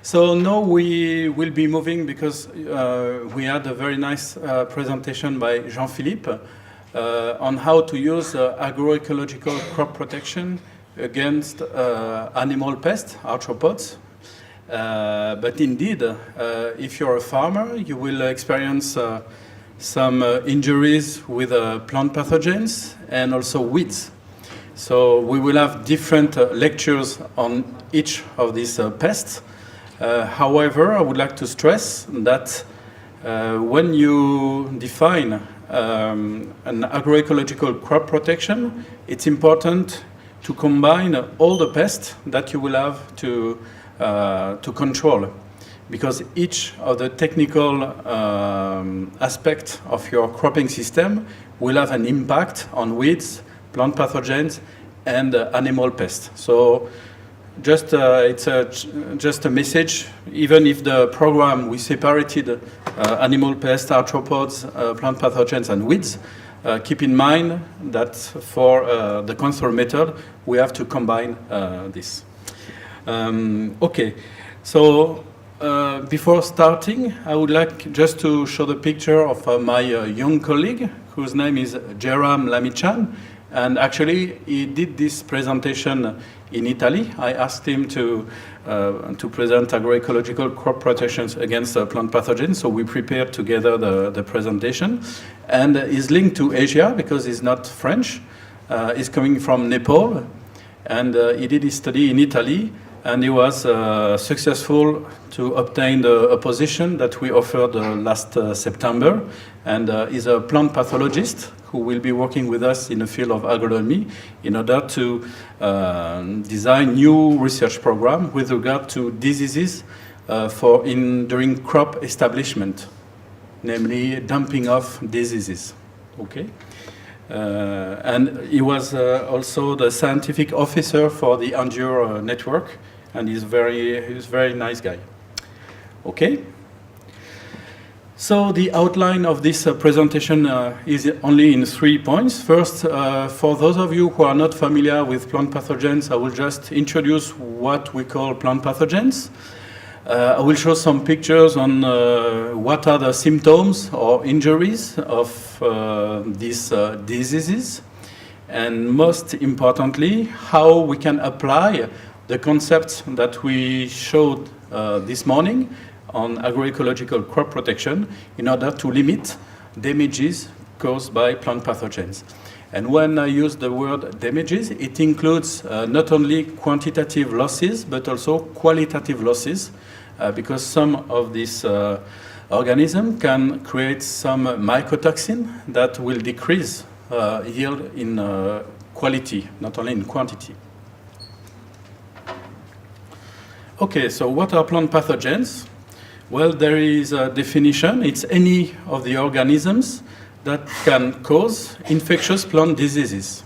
So now we will be moving because we had a very nice presentation by Jean-Philippe on how to use agroecological crop protection against animal pests, arthropods. But indeed, if you're a farmer, you will experience some injuries with plant pathogens and also weeds. So we will have different lectures on each of these pests. However, I would like to stress that when you define an agroecological crop protection, it's important to combine all the pests that you will have to control, because each of the technical aspects of your cropping system will have an impact on weeds, plant pathogens, and animal pests. So just it's just a message. Even if the program we separated animal pests, arthropods, plant pathogens, and weeds, keep in mind that for the control method we have to combine this. Okay, so before starting, I would like just to show the picture of my young colleague, whose name is Jairam Lamichan. And actually, he did this presentation in Italy. I asked him to present agroecological crop protections against plant pathogens, so we prepared together the presentation. And he's linked to Asia because he's not French. He's coming from Nepal, and he did his study in Italy, and he was successful to obtain a position that we offered last September. And he's a plant pathologist who will be working with us in the field of agronomy in order to design new research program with regard to diseases during crop establishment, namely dumping of diseases. Okay, and he was also the scientific officer for the Endure network, and he's very nice guy. Okay. So the outline of this presentation is only in 3 points. First, for those of you who are not familiar with plant pathogens, I will just introduce what we call plant pathogens. I will show some pictures on what are the symptoms or injuries of these diseases, and most importantly, how we can apply the concepts that we showed this morning on agroecological crop protection in order to limit damages caused by plant pathogens. And when I use the word damages, it includes not only quantitative losses, but also qualitative losses, because some of these organisms can create some mycotoxin that will decrease yield in quality, not only in quantity. Okay, so what are plant pathogens? Well, there is a definition. It's any of the organisms that can cause infectious plant diseases.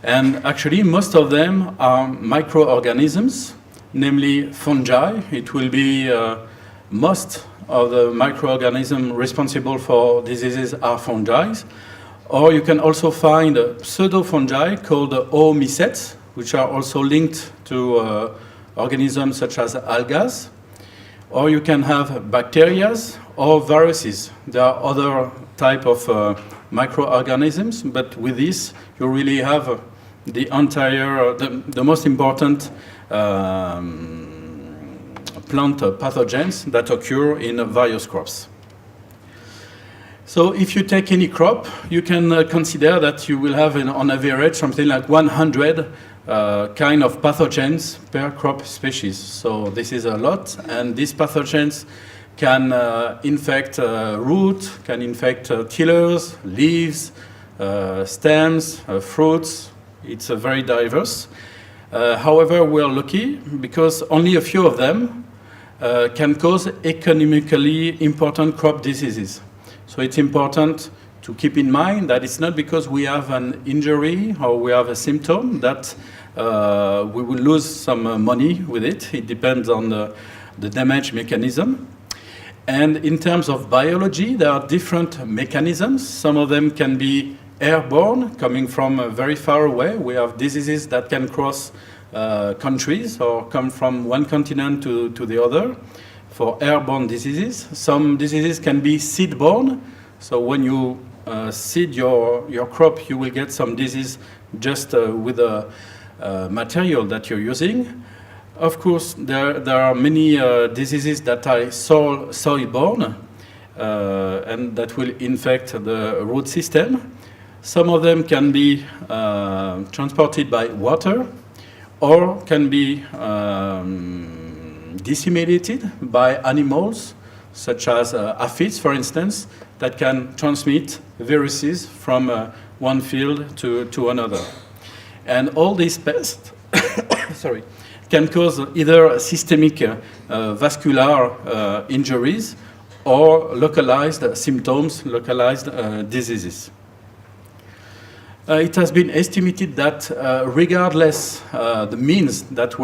And actually, most of them are microorganisms, namely fungi. It will be most of the microorganisms responsible for diseases are fungi. Or you can also find pseudofungi called oomycetes, which are also linked to organisms such as algae. Or you can have bacteria or viruses. There are other type of microorganisms, but with this, you really have the entire, the most important plant pathogens that occur in various crops. So if you take any crop, you can consider that you will have, on average, something like 100 kind of pathogens per crop species. So this is a lot, and these pathogens can infect root, can infect tillers, leaves, stems, fruits. It's very diverse. However, we are lucky because only a few of them can cause economically important crop diseases. So it's important to keep in mind that it's not because we have an injury or we have a symptom that we will lose some money with it. It depends on the damage mechanism. And in terms of biology, there are different mechanisms. Some of them can be airborne, coming from very far away. We have diseases that can cross countries or come from one continent to the other for airborne diseases. Some diseases can be seed-borne. So when you seed your crop, you will get some disease just with the material that you're using. Of course, there are many diseases that are soil-borne and that will infect the root system. Some of them can be transported by water or can be disseminated by animals, such as aphids, for instance, that can transmit viruses from one field to another. And all these pests sorry, can cause either systemic vascular injuries or localized symptoms, localized diseases. It has been estimated that regardless the means that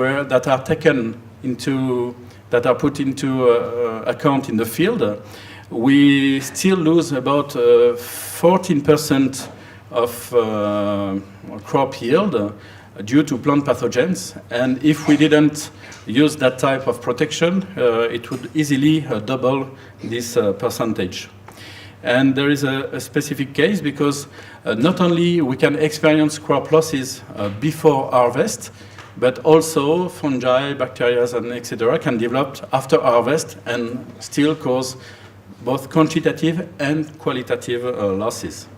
are taken into, that are put into account in the field, we still lose about 14% of crop yield due to plant pathogens. And if we didn't use that type of protection, it would easily double this percentage. And there is a specific case because not only we can experience crop losses before harvest, but also fungi, bacteria, and etc. can develop after harvest and still cause both quantitative and qualitative losses.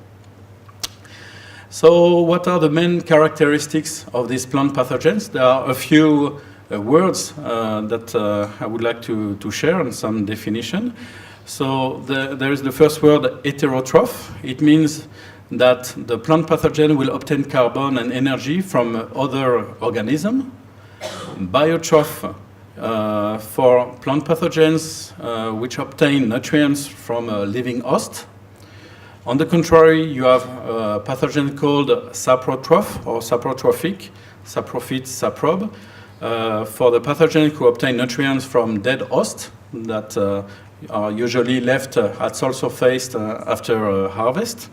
So what are the main characteristics of these plant pathogens? There are a few words that I would like to share and some definition. So there is the first word, heterotroph. It means that the plant pathogen will obtain carbon and energy from other organisms. Biotroph for plant pathogens which obtain nutrients from a living host. On the contrary, you have a pathogen called saprotroph or saprotrophic, saprophyte, saprobe, for the pathogen who obtain nutrients from dead hosts that are usually left at soil surface after harvest.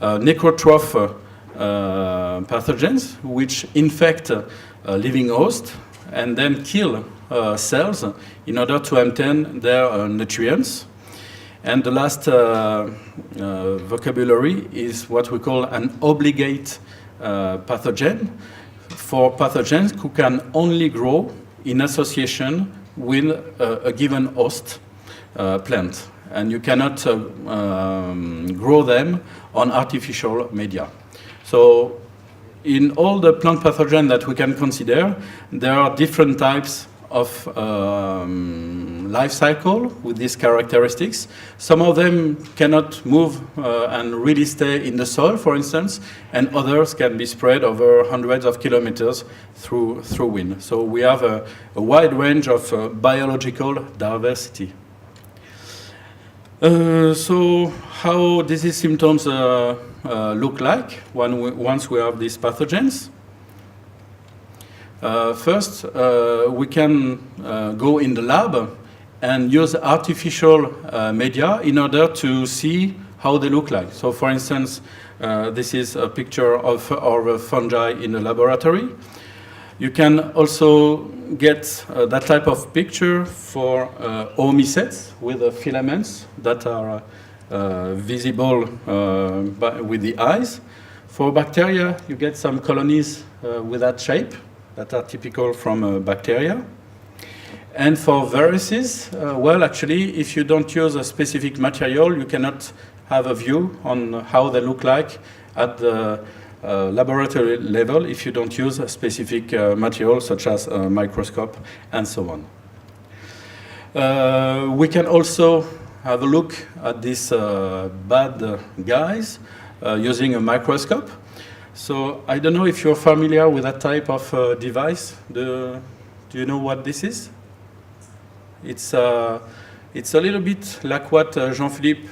Necrotroph pathogens, which infect a living host and then kill cells in order to obtain their nutrients. And the last vocabulary is what we call an obligate pathogen, for pathogens who can only grow in association with a given host plant. And you cannot grow them on artificial media. So in all the plant pathogens that we can consider, there are different types of life cycle with these characteristics. Some of them cannot move and really stay in the soil, for instance, and others can be spread over hundreds of kilometers through wind. So we have a wide range of biological diversity. So how disease symptoms look like once we have these pathogens? First, we can go in the lab and use artificial media in order to see how they look like. So for instance, this is a picture of our fungi in the laboratory. You can also get that type of picture for oomycetes with filaments that are visible with the eyes. For bacteria, you get some colonies with that shape that are typical from bacteria. And for viruses, well, actually, if you don't use a specific material, you cannot have a view on how they look like at the laboratory level if you don't use a specific material such as a microscope and so on. We can also have a look at these bad guys using a microscope. So I don't know if you're familiar with that type of device. Do you know what this is? It's a little bit like what Jean-Philippe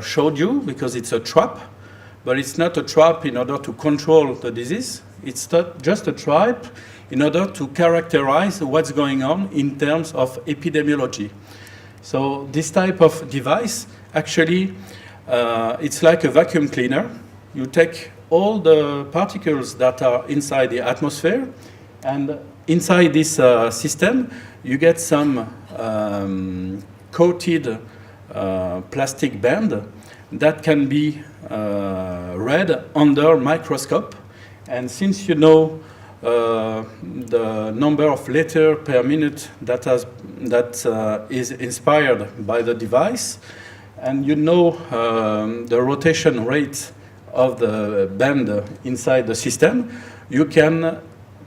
showed you, because it's a trap, but it's not a trap in order to control the disease. It's just a trap in order to characterize what's going on in terms of epidemiology. So this type of device, actually, it's like a vacuum cleaner. You take all the particles that are inside the atmosphere, And inside this system, you get some coated plastic band that can be read under microscope. And since you know the number of letters per minute that is inspired by the device, and you know the rotation rate of the band inside the system, you can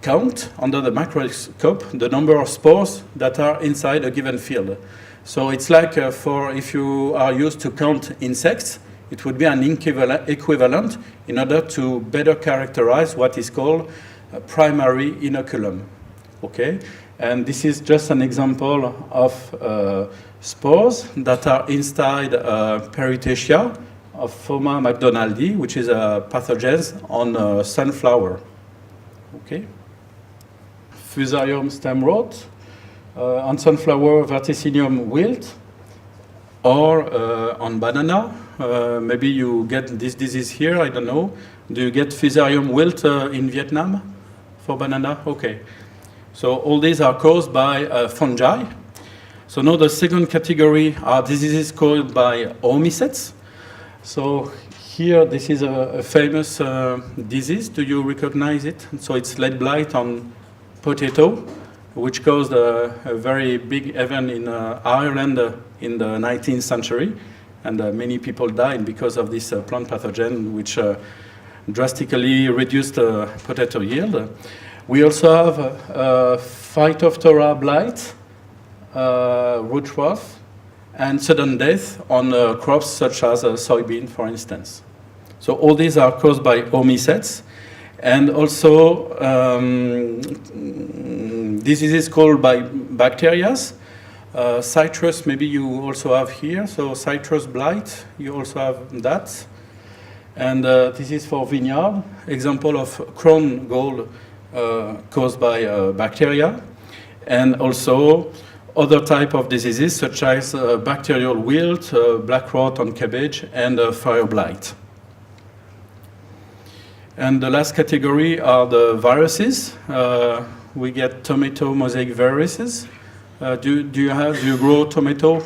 count under the microscope the number of spores that are inside a given field. So it's like if you are used to count insects, it would be an equivalent in order to better characterize what is called a primary inoculum. Okay? And this is just an example of spores that are inside Perithecea of Phoma macdonaldi, which is a pathogen on sunflower. Okay? Fusarium stem rot, on sunflower verticillium wilt, or on banana. Maybe you get this disease here, I don't know. Do you get Fusarium wilt in Vietnam for banana? Okay. So all these are caused by fungi. So now the second category are diseases caused by oomycetes. So here, this is a famous disease. Do you recognize it? So it's lead blight on potato, which caused a very big event in Ireland in the 19th century. And many people died because of this plant pathogen, which drastically reduced potato yield. We also have Phytophthora blight, root rot, and sudden death on crops such as soybean, for instance. So all these are caused by oomycetes. And also diseases caused by bacteria. Citrus, maybe you also have here. So citrus blight, you also have that. And this is for vineyard. Example of crown gall caused by bacteria. And also other type of diseases such as bacterial wilt, black rot on cabbage, and fire blight. And the last category are the viruses. We get tomato mosaic viruses. Do you grow tomato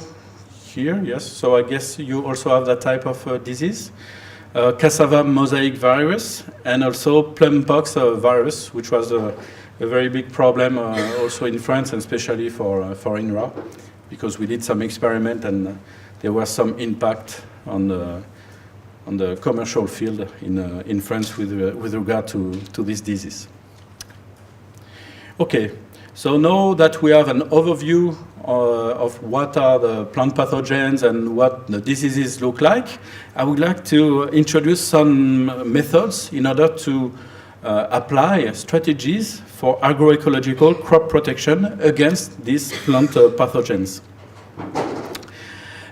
here? Yes. So I guess you also have that type of disease. Cassava mosaic virus, and also plum pox virus, which was a very big problem also in France, and especially for INRA, because we did some experiment and there was some impact on the commercial field in France with regard to this disease. Okay, so now that we have an overview of what are the plant pathogens and what the diseases look like, I would like to introduce some methods in order to apply strategies for agroecological crop protection against these plant pathogens.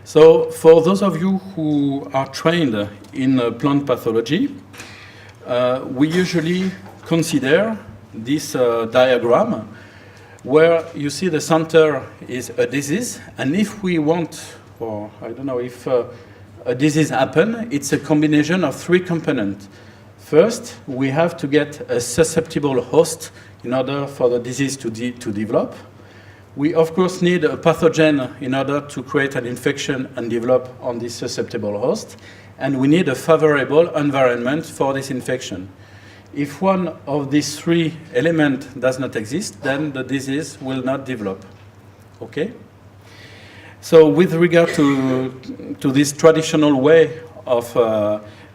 So for those of you who are trained in plant pathology, we usually consider this diagram where you see the center is a disease, and if we want, or I don't know, if a disease happens, it's a combination of three components. First, we have to get a susceptible host in order for the disease to develop. We, of course, need a pathogen in order to create an infection and develop on this susceptible host. And we need a favorable environment for this infection. If one of these three elements does not exist, then the disease will not develop. Okay? So with regard to this traditional way of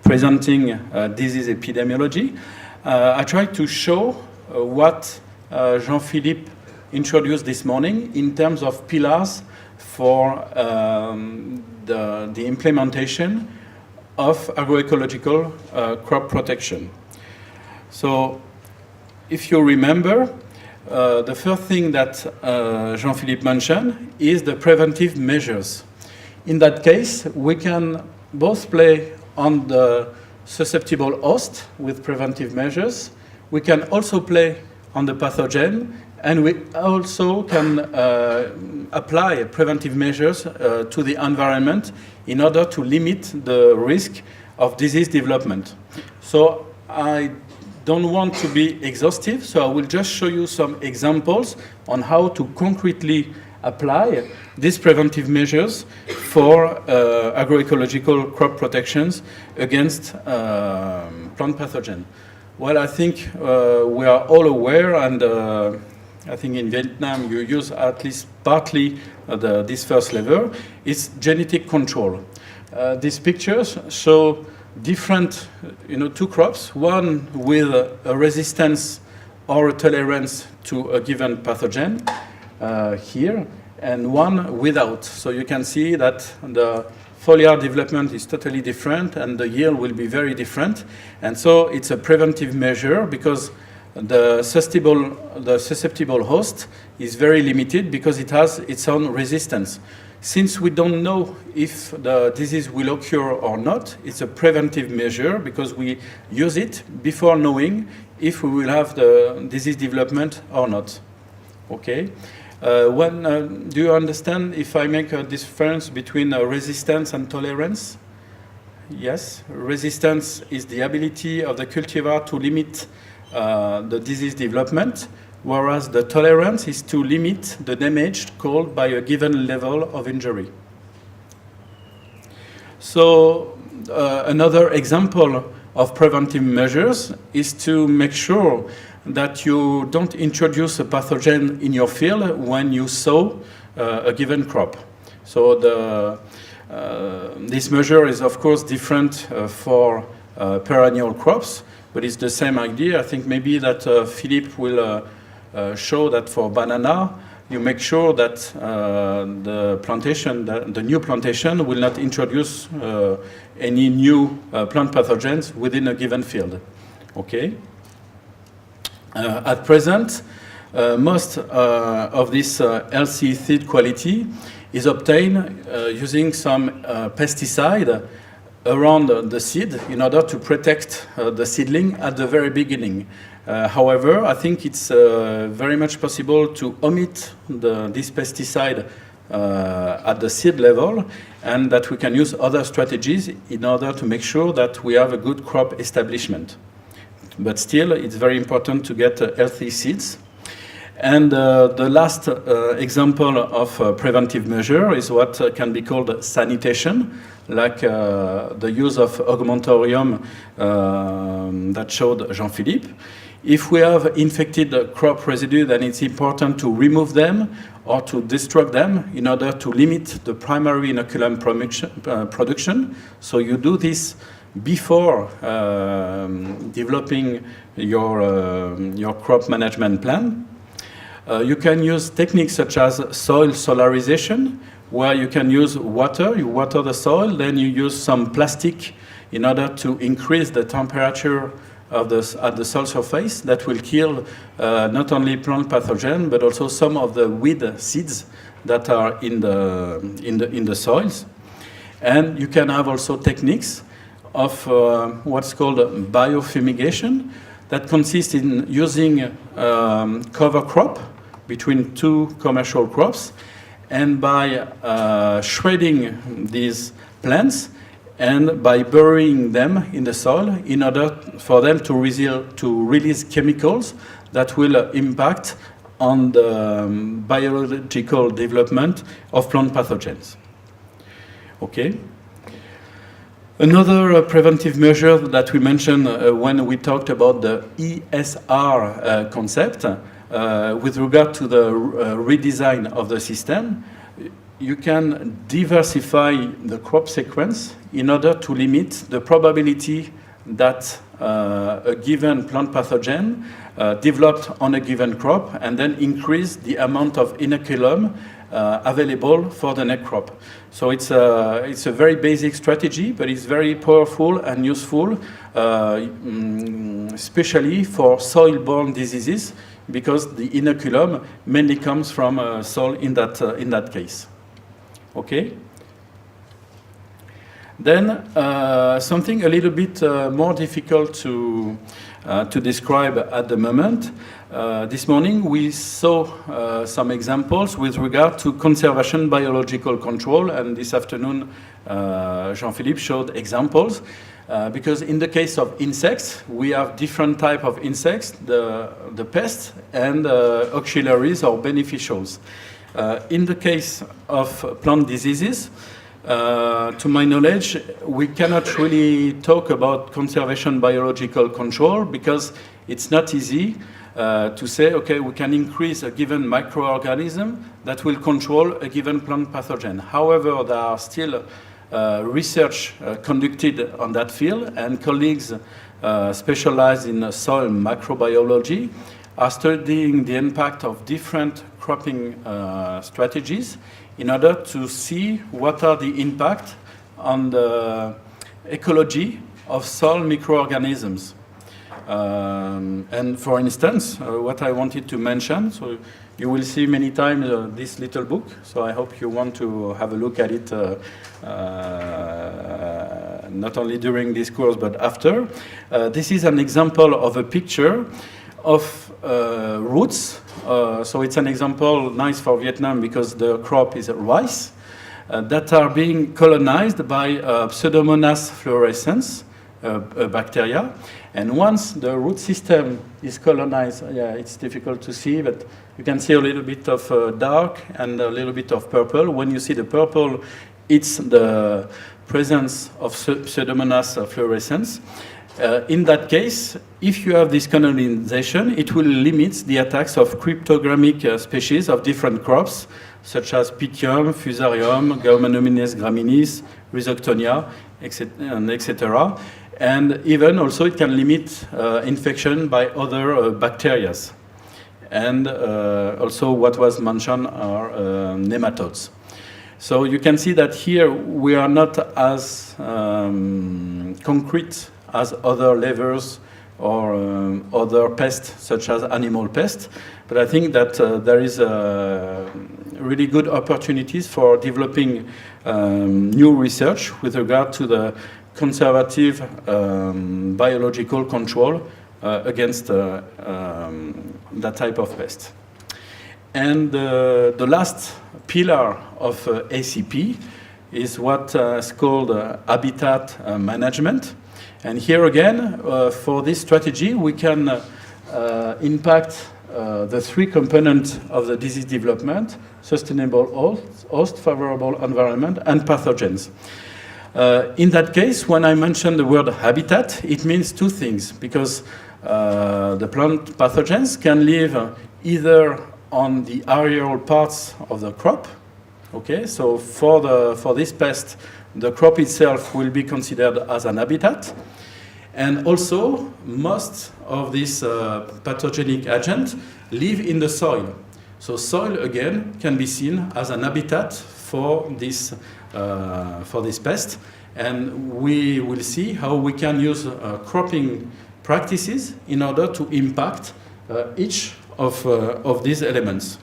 presenting disease epidemiology, I tried to show what Jean-Philippe introduced this morning in terms of pillars for the implementation of agroecological crop protection. So if you remember, the first thing that Jean-Philippe mentioned is the preventive measures. In that case, we can both play on the susceptible host with preventive measures. We can also play on the pathogen, and we also can apply preventive measures to the environment in order to limit the risk of disease development. So I don't want to be exhaustive, so I will just show you some examples on how to concretely apply these preventive measures for agroecological crop protections against plant pathogen. Well, I think we are all aware, and I think in Vietnam you use at least partly this first level, is genetic control. These pictures show different, two crops, one with a resistance or a tolerance to a given pathogen here, and one without. So you can see that the foliar development is totally different and the yield will be very different. And so it's a preventive measure because the susceptible host is very limited because it has its own resistance. Since we don't know if the disease will occur or not, it's a preventive measure because we use it before knowing if we will have the disease development or not. Okay? Do you understand if I make a difference between resistance and tolerance? Yes, resistance is the ability of the cultivar to limit the disease development, whereas the tolerance is to limit the damage caused by a given level of injury. So another example of preventive measures is to make sure that you don't introduce a pathogen in your field when you sow a given crop. So this measure is of course different for perennial crops, but it's the same idea. I think maybe that Philippe will show that for banana, you make sure that the new plantation will not introduce any new plant pathogens within a given field. Okay? At present, most of this healthy seed quality is obtained using some pesticide around the seed in order to protect the seedling at the very beginning. However, I think it's very much possible to omit this pesticide at the seed level, and that we can use other strategies in order to make sure that we have a good crop establishment. But still, it's very important to get healthy seeds. And the last example of preventive measure is what can be called sanitation, like the use of augmentorium that showed Jean-Philippe. If we have infected crop residue, then it's important to remove them or to destruct them in order to limit the primary inoculum production. So you do this before developing your crop management plan. You can use techniques such as soil solarization, where you can use water. You water the soil, then you use some plastic in order to increase the temperature at the soil surface. That will kill not only plant pathogen, but also some of the weed seeds that are in the soils. And you can have also techniques of what's called biofumigation, that consists in using cover crop between two commercial crops, and by shredding these plants and by burying them in the soil in order for them to release chemicals that will impact on the biological development of plant pathogens. Okay. Another preventive measure that we mentioned when we talked about the ESR concept, with regard to the redesign of the system, you can diversify the crop sequence in order to limit the probability that a given plant pathogen developed on a given crop, and then increase the amount of inoculum available for the next crop. So it's a very basic strategy, but it's very powerful and useful, especially for soil-borne diseases, because the inoculum mainly comes from soil in that case. Okay. Then something a little bit more difficult to describe at the moment. This morning we saw some examples with regard to conservation biological control, and this afternoon Jean-Philippe showed examples. Because in the case of insects, we have different type of insects, the pests and auxiliaries or beneficials. In the case of plant diseases, to my knowledge, we cannot really talk about conservation biological control because it's not easy to say, okay, we can increase a given microorganism that will control a given plant pathogen. However, there are still research conducted on that field, and colleagues specialized in soil microbiology are studying the impact of different cropping strategies in order to see what are the impact on the ecology of soil microorganisms. And for instance, what I wanted to mention, so you will see many times this little book, so I hope you want to have a look at it not only during this course but after. This is an example of a picture of roots. So it's an example nice for Vietnam because the crop is rice that are being colonized by Pseudomonas fluorescens, a bacteria. And once the root system is colonized, yeah, it's difficult to see, but you can see a little bit of dark and a little bit of purple. When you see the purple, it's the presence of Pseudomonas fluorescens. In that case, if you have this colonization, it will limit the attacks of cryptogamic species of different crops, such as Pythium, Fusarium, Gaumanomines graminis, Rhizoctonia, etc. And even also it can limit infection by other bacteria. And also what was mentioned are nematodes. So you can see that here we are not as concrete as other levers or other pests, such as animal pests. But I think that there is really good opportunities for developing new research with regard to the conservative biological control against that type of pest. And the last pillar of ACP is what is called habitat management. And here again, for this strategy, we can impact the three components of the disease development: sustainable host, favorable environment, and pathogens. In that case, when I mention the word habitat, it means two things, because the plant pathogens can live either on the aerial parts of the crop. Okay, so for this pest, the crop itself will be considered as an habitat. And also, most of these pathogenic agents live in the soil. So soil, again, can be seen as an habitat for this pest. And we will see how we can use cropping practices in order to impact each of these elements.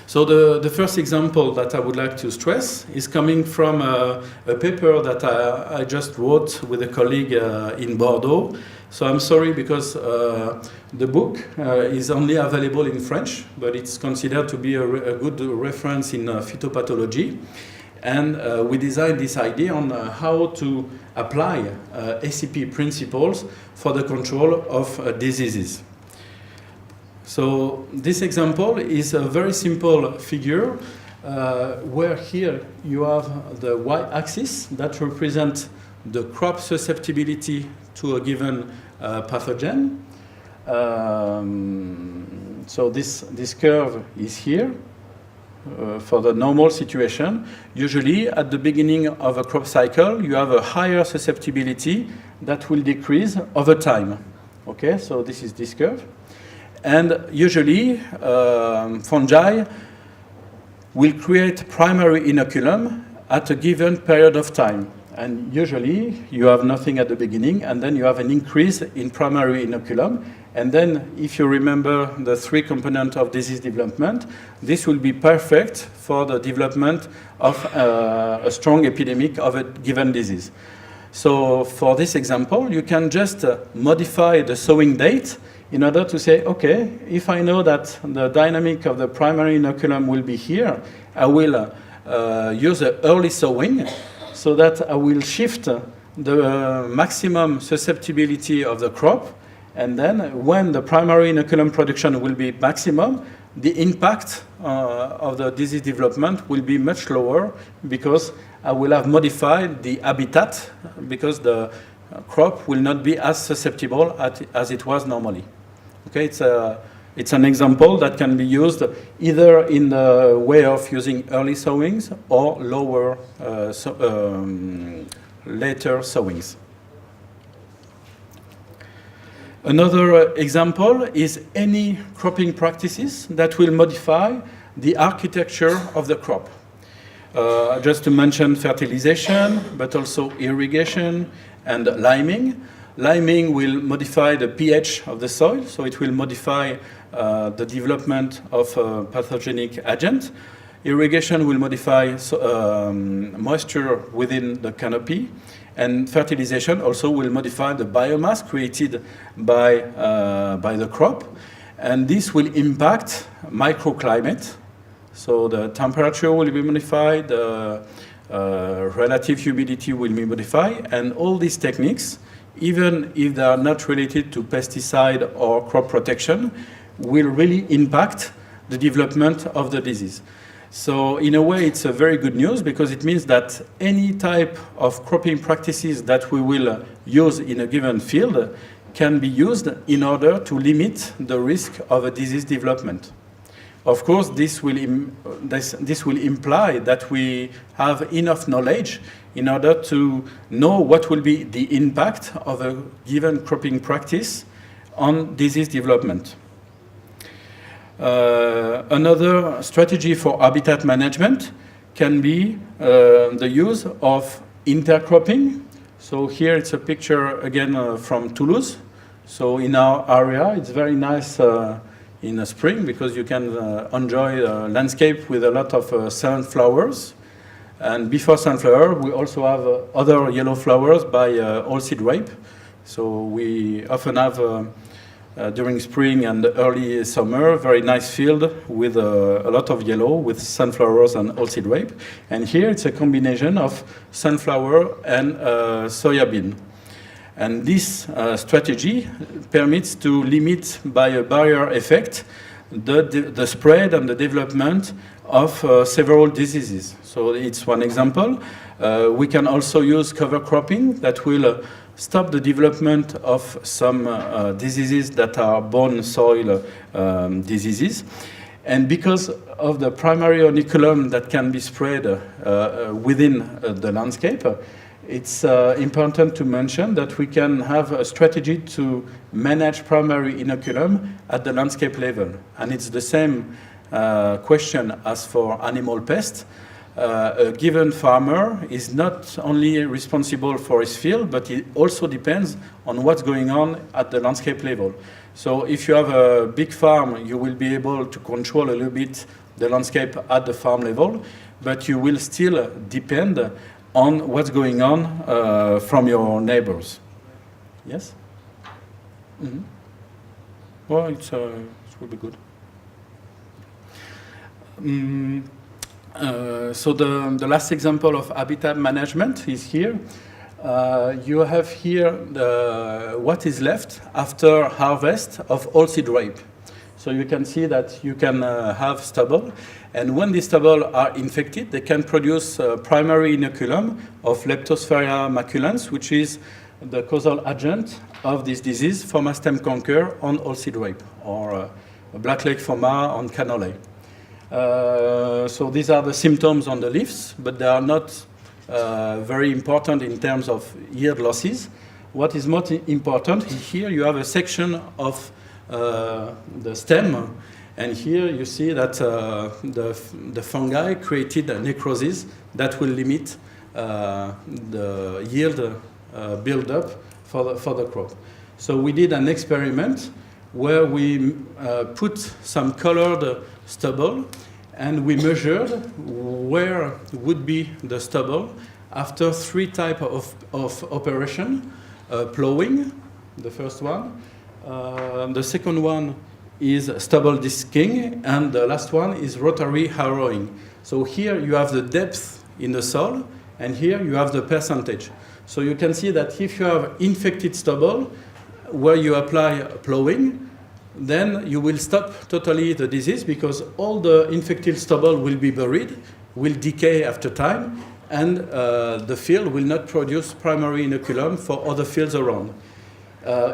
So the first example that I would like to stress is coming from a paper that I just wrote with a colleague in Bordeaux. So I'm sorry because the book is only available in French, but it's considered to be a good reference in phytopathology. And we designed this idea on how to apply ACP principles for the control of diseases. So this example is a very simple figure where here you have the y-axis that represents the crop susceptibility to a given pathogen. So this curve is here for the normal situation. Usually at the beginning of a crop cycle you have a higher susceptibility that will decrease over time. Okay, so this is this curve. And usually, fungi will create primary inoculum at a given period of time. And usually, you have nothing at the beginning, and then you have an increase in primary inoculum. And then, if you remember the 3 components of disease development, this will be perfect for the development of a strong epidemic of a given disease. So for this example, you can just modify the sowing date in order to say, okay, if I know that the dynamic of the primary inoculum will be here, I will use an early sowing so that I will shift the maximum susceptibility of the crop. And then when the primary inoculum production will be maximum, the impact of the disease development will be much lower because I will have modified the habitat because the crop will not be as susceptible as it was normally. Okay, it's an example that can be used either in the way of using early sowings or later sowings. Another example is any cropping practices that will modify the architecture of the crop. Just to mention fertilization, but also irrigation and liming. Liming will modify the pH of the soil, so it will modify the development of a pathogenic agent. Irrigation will modify moisture within the canopy. And fertilization also will modify the biomass created by the crop. And this will impact microclimate. So the temperature will be modified, relative humidity will be modified, and all these techniques, even if they are not related to pesticide or crop protection, will really impact the development of the disease. So in a way, it's a very good news because it means that any type of cropping practices that we will use in a given field can be used in order to limit the risk of a disease development. Of course, this will imply that we have enough knowledge in order to know what will be the impact of a given cropping practice on disease development. Another strategy for habitat management can be the use of intercropping. So here it's a picture again from Toulouse. So in our area, it's very nice in the spring because you can enjoy a landscape with a lot of sunflowers. And before sunflower, we also have other yellow flowers by oilseed rape. So we often have during spring and early summer, very nice field with a lot of yellow with sunflowers and oilseed rape. And here it's a combination of sunflower and soybean. And this strategy permits to limit by a barrier effect the spread and the development of several diseases. So it's one example. We can also use cover cropping that will stop the development of some diseases that are borne soil diseases. And because of the primary inoculum that can be spread within the landscape, it's important to mention that we can have a strategy to manage primary inoculum at the landscape level. And it's the same question as for animal pests. A given farmer is not only responsible for his field, but it also depends on what's going on at the landscape level. So if you have a big farm, you will be able to control a little bit the landscape at the farm level, but you will still depend on what's going on from your neighbors. Yes? Mm-hmm. Well, it will be good. So the last example of habitat management is here. You have here what is left after harvest of oilseed rape. So you can see that you can have stubble, and when these stubble are infected, they can produce primary inoculum of Leptosphaeria maculans, which is the causal agent of this disease, Forma stem canker on oilseed rape, or black leg forma on cannoli. So these are the symptoms on the leaves, but they are not very important in terms of yield losses. What is most important, here you have a section of the stem, and here you see that the fungi created a necrosis that will limit the yield build-up for the crop. So we did an experiment where we put some colored stubble, and we measured where would be the stubble after 3 types of operation. Plowing, the first one. The second one is stubble disking, and the last one is rotary harrowing. So here you have the depth in the soil, and here you have the percentage. So you can see that if you have infected stubble where you apply plowing, then you will stop totally the disease because all the infected stubble will be buried, will decay after time, and the field will not produce primary inoculum for other fields around.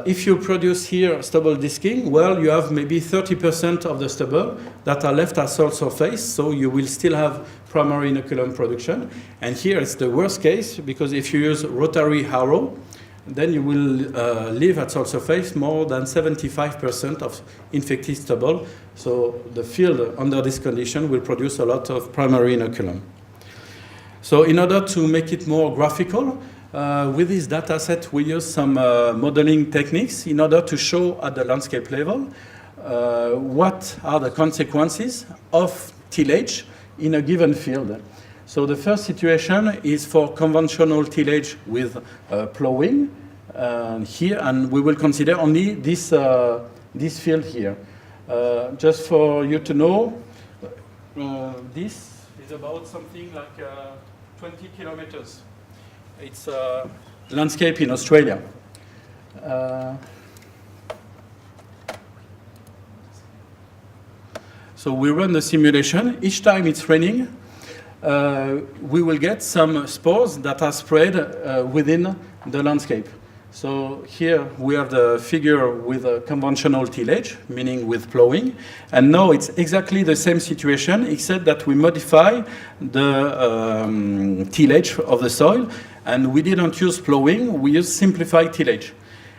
If you produce here stubble disking, well, you have maybe 30% of the stubble that are left as soil surface, so you will still have primary inoculum production. And here it's the worst case, because if you use rotary harrow, then you will leave at soil surface more than 75% of infected stubble. So the field under this condition will produce a lot of primary inoculum. So in order to make it more graphical, with this data set, we use some modeling techniques in order to show at the landscape level what are the consequences of tillage in a given field. So the first situation is for conventional tillage with plowing here, and we will consider only this field here. Just for you to know, this is about something like 20 kilometers. It's a landscape in Australia. So we run the simulation. Each time it's raining, we will get some spores that are spread within the landscape. So here we have the figure with a conventional tillage, meaning with plowing. And now it's exactly the same situation, except that we modify the tillage of the soil. And we didn't use plowing, we use simplified tillage.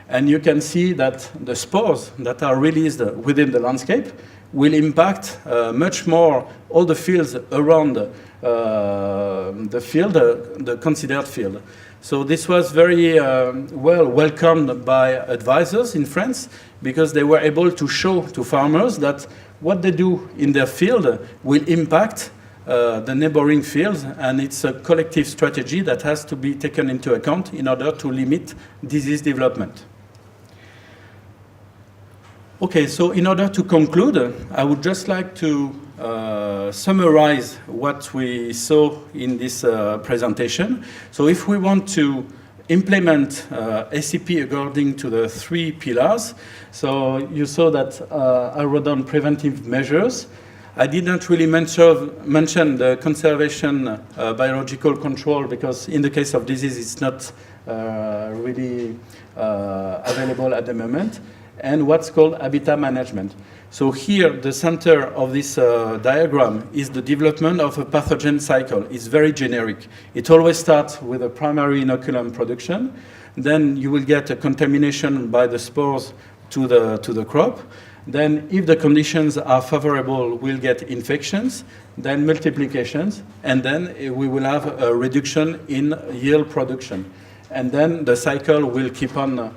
And you can see that the spores that are released within the landscape will impact much more all the fields around the field, the considered field. So this was very well welcomed by advisors in France, because they were able to show to farmers that what they do in their field will impact the neighboring fields, and it's a collective strategy that has to be taken into account in order to limit disease development. Okay, so in order to conclude, I would just like to summarize what we saw in this presentation. So if we want to implement ACP according to the 3 pillars, so you saw that I wrote down preventive measures. I didn't really mention the conservation biological control, because in the case of disease it's not really available at the moment, and what's called habitat management. So here, the center of this diagram is the development of a pathogen cycle. It's very generic. It always starts with a primary inoculum production. Then you will get a contamination by the spores to the crop. Then if the conditions are favorable, we'll get infections, then multiplications, and then we will have a reduction in yield production. And then the cycle will keep on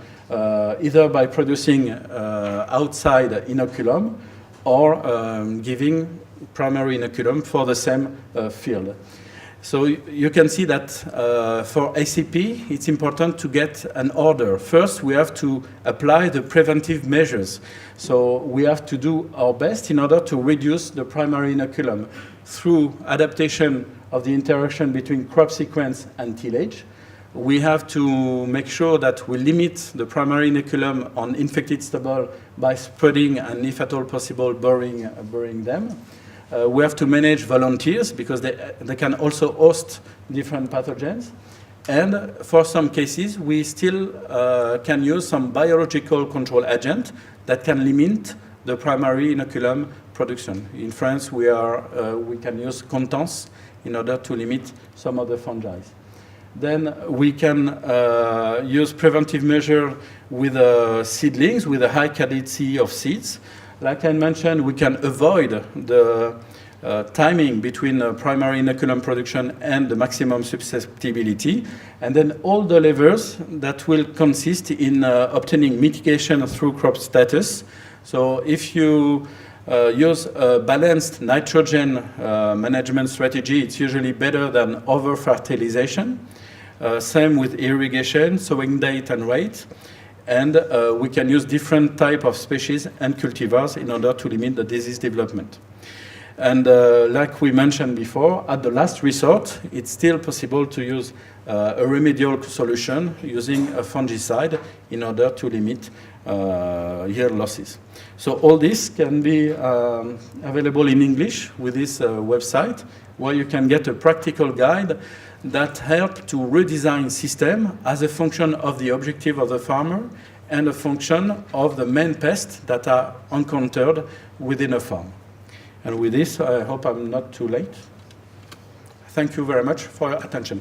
either by producing outside inoculum or giving primary inoculum for the same field. So you can see that for ACP, it's important to get an order. First, we have to apply the preventive measures. So we have to do our best in order to reduce the primary inoculum through adaptation of the interaction between crop sequence and tillage. We have to make sure that we limit the primary inoculum on infected stubble by spreading and, if at all possible, burying them. We have to manage volunteers, because they can also host different pathogens. And for some cases, we still can use some biological control agent that can limit the primary inoculum production. In France, we can use contents in order to limit some of the fungi. Then we can use preventive measures with seedlings, with a high quality of seeds. Like I mentioned, we can avoid the timing between primary inoculum production and the maximum susceptibility. And then all the levers that will consist in obtaining mitigation through crop status. So if you use a balanced nitrogen management strategy, it's usually better than over-fertilization. Same with irrigation, sowing date and rate. And we can use different type of species and cultivars in order to limit the disease development. And like we mentioned before, at the last resort, it's still possible to use a remedial solution using a fungicide in order to limit yield losses. So all this can be available in English with this website, where you can get a practical guide that helps to redesign system as a function of the objective of the farmer and a function of the main pests that are encountered within a farm. And with this, I hope I'm not too late. Thank you very much for your attention.